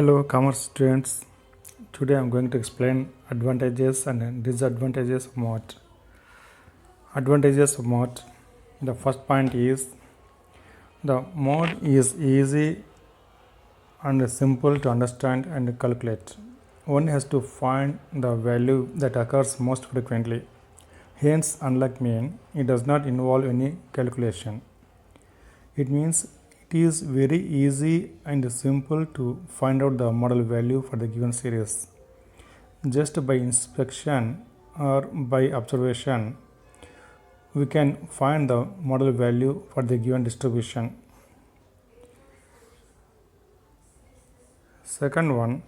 Hello, commerce students. Today I am going to explain advantages and disadvantages of mode. Advantages of mode. The first point is the mode is easy and simple to understand and calculate. One has to find the value that occurs most frequently. Hence, unlike mean, it does not involve any calculation. It means it is very easy and simple to find out the model value for the given series. Just by inspection or by observation, we can find the model value for the given distribution. Second one,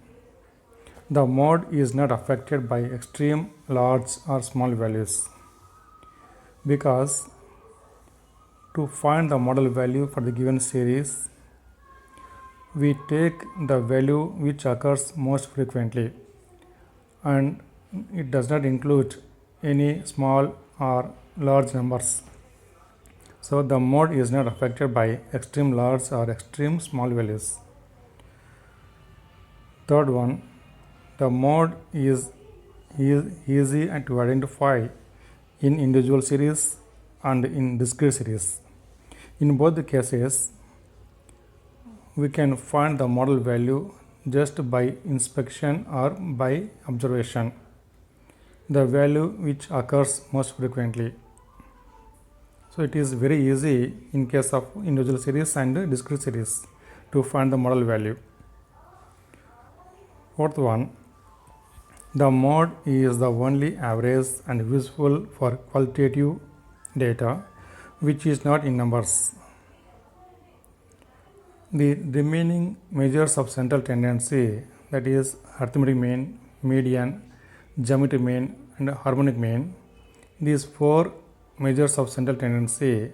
the mode is not affected by extreme large or small values, because to find the model value for the given series, we take the value which occurs most frequently, and it does not include any small or large numbers. So the mode is not affected by extreme large or extreme small values. Third one, the mode is easy to identify in individual series and in discrete series. In both the cases, we can find the model value just by inspection or by observation, the value which occurs most frequently. So it is very easy in case of individual series and discrete series to find the model value. Fourth one, the mode is the only average and useful for qualitative data which is not in numbers. The remaining measures of central tendency, that is arithmetic mean, median, geometric mean and harmonic mean, these four measures of central tendency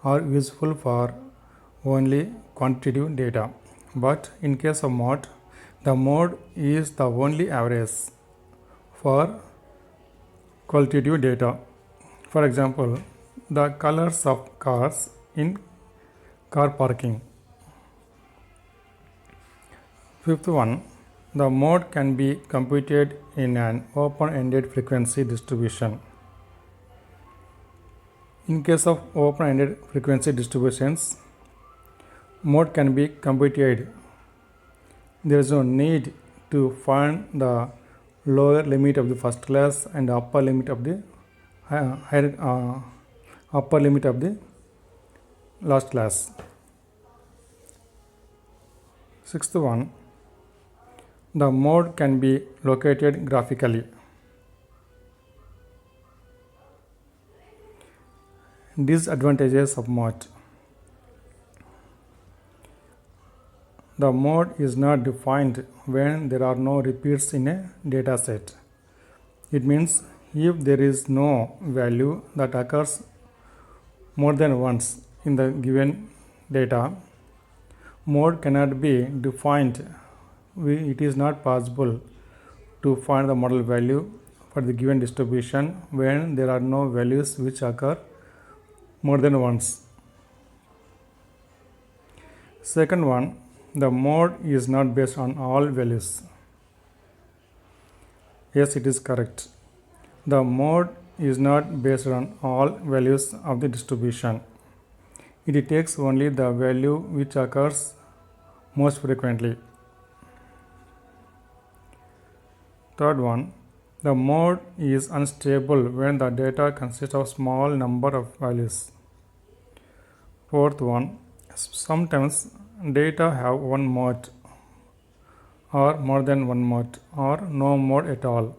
are useful for only quantitative data. But in case of mode, the mode is the only average for qualitative data. For example, the colors of cars in car parking. Fifth one, the mode can be computed in an open-ended frequency distribution. In case of open-ended frequency distributions, mode can be computed. There is no need to find the lower limit of the first class and upper limit of the upper limit of the last class. Sixth one, the mode can be located graphically. Disadvantages of mode. The mode is not defined when there are no repeats in a data set. It means if there is no value that occurs more than once in the given data, mode cannot be defined. It is not possible to find the model value for the given distribution when there are no values which occur more than once. Second one, the mode is not based on all values. Yes, it is correct. The mode is not based on all values of the distribution. It takes only the value which occurs most frequently. Third one, the mode is unstable when the data consists of small number of values. Fourth one, sometimes data have one mode or more than one mode or no mode at all.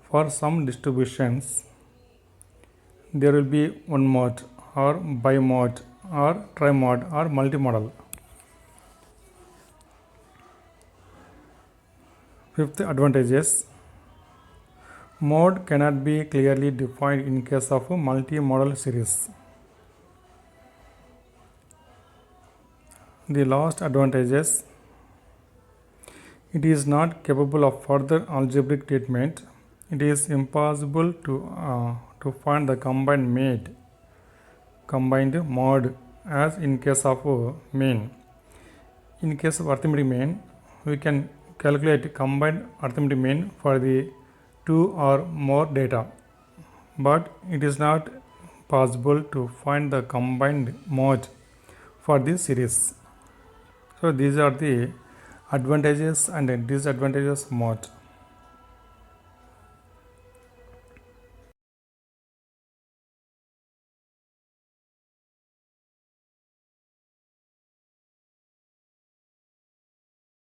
For some distributions, there will be one mode or bimode or trimode or multimodal. Fifth advantages, mode cannot be clearly defined in case of a multimodal series. The last advantages, it is not capable of further algebraic treatment. It is impossible to find the combined mode as in case of mean. In case of arithmetic mean, we can calculate combined arithmetic mean for the two or more data, but it is not possible to find the combined mode for this series. So these are the advantages and disadvantages of mode.